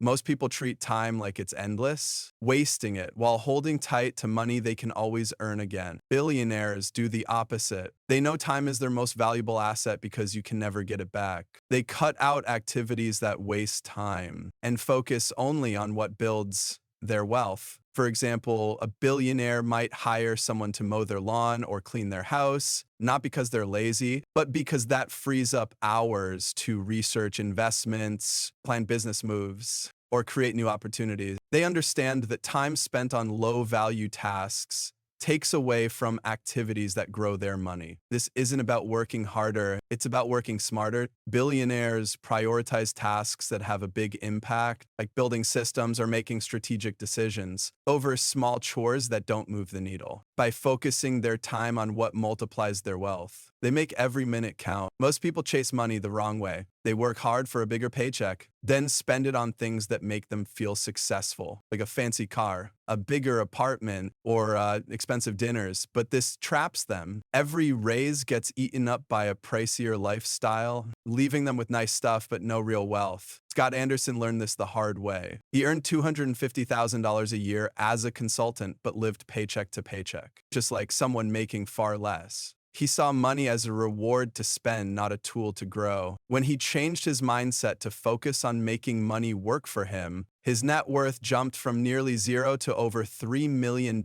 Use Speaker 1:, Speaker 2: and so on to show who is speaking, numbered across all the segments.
Speaker 1: Most people treat time like it's endless, wasting it while holding tight to money they can always earn again. Billionaires do the opposite. They know time is their most valuable asset because you can never get it back. They cut out activities that waste time and focus only on what builds their wealth. For example, a billionaire might hire someone to mow their lawn or clean their house, not because they're lazy, but because that frees up hours to research investments, plan business moves, or create new opportunities. They understand that time spent on low-value tasks takes away from activities that grow their money. This isn't about working harder, it's about working smarter. Billionaires prioritize tasks that have a big impact, like building systems or making strategic decisions, over small chores that don't move the needle. By focusing their time on what multiplies their wealth, they make every minute count. Most people chase money the wrong way. They work hard for a bigger paycheck, then spend it on things that make them feel successful, like a fancy car, a bigger apartment, or expensive dinners. But this traps them. Every raise gets eaten up by a pricier lifestyle, leaving them with nice stuff but no real wealth. Scott Anderson learned this the hard way. He earned $250,000 a year as a consultant but lived paycheck to paycheck, just like someone making far less. He saw money as a reward to spend, not a tool to grow. When he changed his mindset to focus on making money work for him, his net worth jumped from nearly zero to over $3 million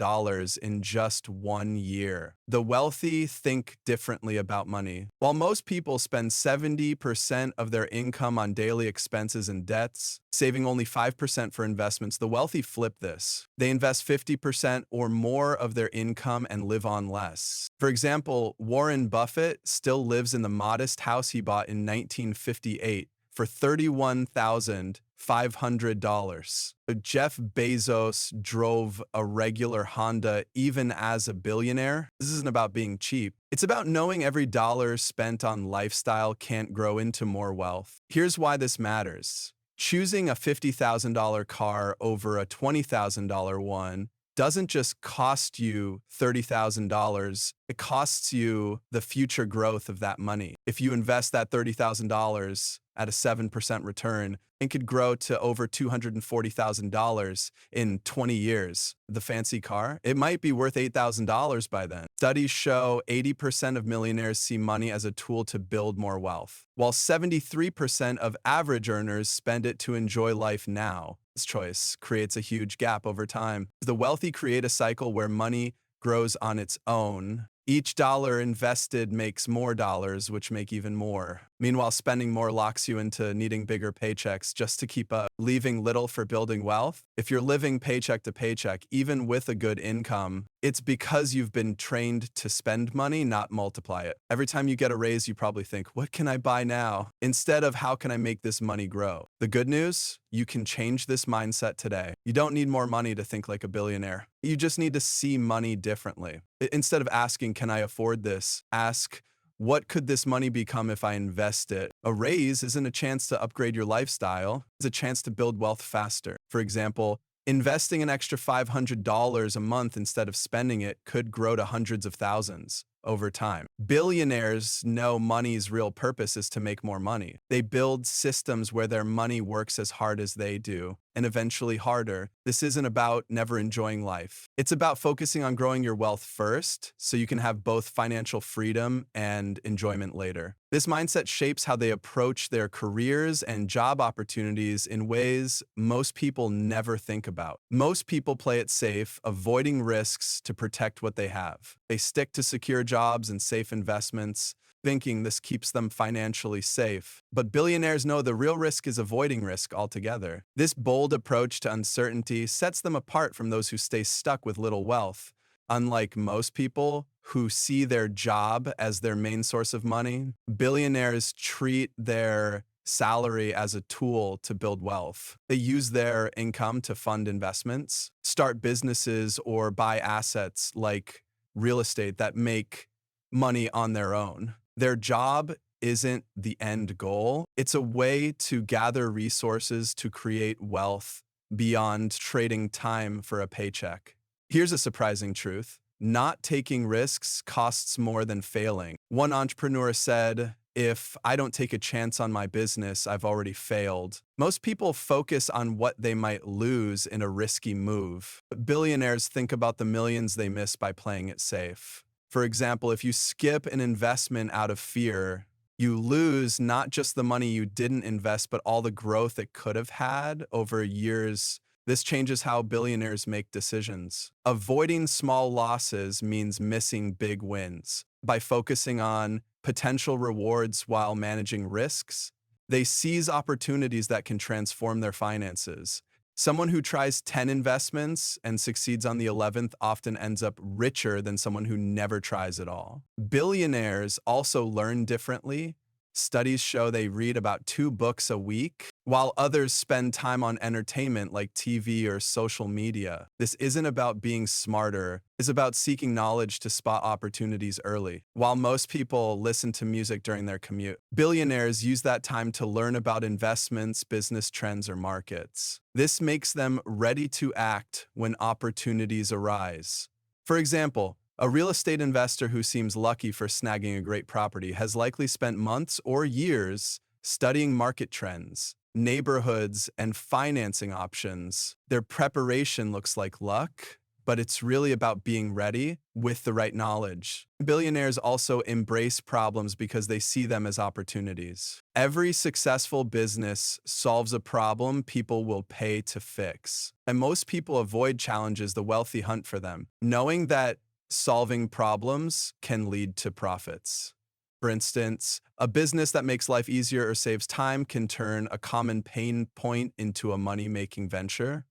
Speaker 1: in just 1 year. The wealthy think differently about money. While most people spend 70% of their income on daily expenses and debts, saving only 5% for investments, the wealthy flip this. They invest 50% or more of their income and live on less. For example, Warren Buffett still lives in the modest house he bought in 1958 for $31,500. Jeff Bezos drove a regular Honda even as a billionaire. This isn't about being cheap. It's about knowing every dollar spent on lifestyle can't grow into more wealth. Here's why this matters. Choosing a $50,000 car over a $20,000 one doesn't just cost you $30,000, it costs you the future growth of that money. If you invest that $30,000 at a 7% return, it could grow to over $240,000 in 20 years. The fancy car, it might be worth $8,000 by then. Studies show 80% of millionaires see money as a tool to build more wealth, while 73% of average earners spend it to enjoy life now. This choice creates a huge gap over time. The wealthy create a cycle where money grows on its own. Each dollar invested makes more dollars, which make even more. Meanwhile, spending more locks you into needing bigger paychecks just to keep up, leaving little for building wealth. If you're living paycheck to paycheck, even with a good income, it's because you've been trained to spend money, not multiply it. Every time you get a raise, you probably think, what can I buy now? Instead of how can I make this money grow? The good news, you can change this mindset today. You don't need more money to think like a billionaire. You just need to see money differently. Instead of asking, can I afford this? Ask, what could this money become if I invest it? A raise isn't a chance to upgrade your lifestyle. It's a chance to build wealth faster. For example, investing an extra $500 a month instead of spending it could grow to hundreds of thousands over time. Billionaires know money's real purpose is to make more money. They build systems where their money works as hard as they do, and eventually harder. This isn't about never enjoying life. It's about focusing on growing your wealth first so you can have both financial freedom and enjoyment later. This mindset shapes how they approach their careers and job opportunities in ways most people never think about. Most people play it safe, avoiding risks to protect what they have. They stick to secure jobs and safe investments, thinking this keeps them financially safe. But billionaires know the real risk is avoiding risk altogether. This bold approach to uncertainty sets them apart from those who stay stuck with little wealth. Unlike most people who see their job as their main source of money, billionaires treat their salary as a tool to build wealth. They use their income to fund investments, start businesses, or buy assets like real estate that make money on their own. Their job isn't the end goal. It's a way to gather resources to create wealth beyond trading time for a paycheck. Here's a surprising truth. Not taking risks costs more than failing. One entrepreneur said, If I don't take a chance on my business, I've already failed. Most people focus on what they might lose in a risky move. But billionaires think about the millions they miss by playing it safe. For example, if you skip an investment out of fear, you lose not just the money you didn't invest, but all the growth it could have had over years. This changes how billionaires make decisions. Avoiding small losses means missing big wins. By focusing on potential rewards while managing risks, they seize opportunities that can transform their finances. Someone who tries 10 investments and succeeds on the 11th often ends up richer than someone who never tries at all. Billionaires also learn differently. Studies show they read about 2 books a week, while others spend time on entertainment like TV or social media. This isn't about being smarter, it's about seeking knowledge to spot opportunities early. While most people listen to music during their commute, billionaires use that time to learn about investments, business trends, or markets. This makes them ready to act when opportunities arise. For example, a real estate investor who seems lucky for snagging a great property has likely spent months or years studying market trends, neighborhoods, and financing options. Their preparation looks like luck, but it's really about being ready with the right knowledge. Billionaires also embrace problems because they see them as opportunities. Every successful business solves a problem people will pay to fix. And most people avoid challenges the wealthy hunt for them, knowing that solving problems can lead to profits. For instance, a business that makes life easier or saves time can turn a common pain point into a money-making venture.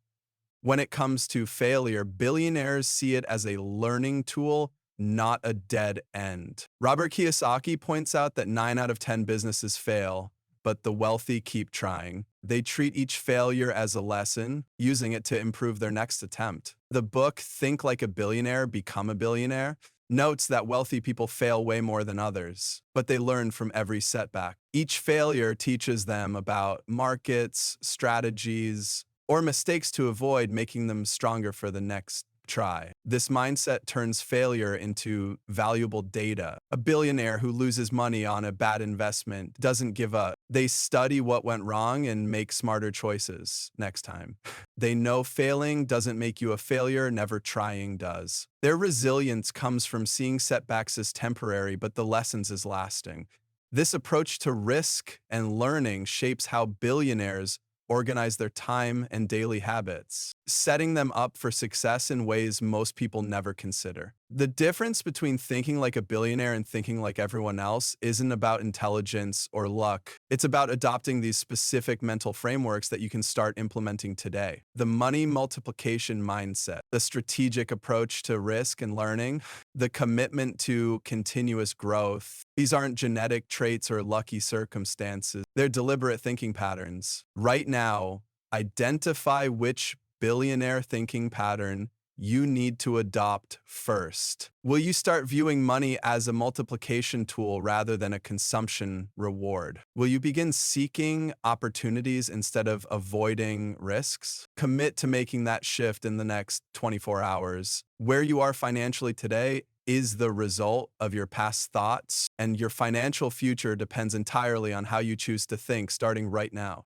Speaker 1: When it comes to failure, billionaires see it as a learning tool, not a dead end. Robert Kiyosaki points out that 9 out of 10 businesses fail, but the wealthy keep trying. They treat each failure as a lesson, using it to improve their next attempt. The book Think Like a Billionaire, Become a Billionaire notes that wealthy people fail way more than others, but they learn from every setback. Each failure teaches them about markets, strategies, or mistakes to avoid, making them stronger for the next try. This mindset turns failure into valuable data. A billionaire who loses money on a bad investment doesn't give up. They study what went wrong and make smarter choices next time. They know failing doesn't make you a failure, never trying does. Their resilience comes from seeing setbacks as temporary, but the lessons as lasting. This approach to risk and learning shapes how billionaires organize their time and daily habits, setting them up for success in ways most people never consider. The difference between thinking like a billionaire and thinking like everyone else isn't about intelligence or luck. It's about adopting these specific mental frameworks that you can start implementing today. The money multiplication mindset, the strategic approach to risk and learning, the commitment to continuous growth. These aren't genetic traits or lucky circumstances. They're deliberate thinking patterns. Right now, identify which billionaire thinking pattern you need to adopt first. Will you start viewing money as a multiplication tool rather than a consumption reward? Will you begin seeking opportunities instead of avoiding risks? Commit to making that shift in the next 24 hours. Where you are financially today is the result of your past thoughts, and your financial future depends entirely on how you choose to think starting right now.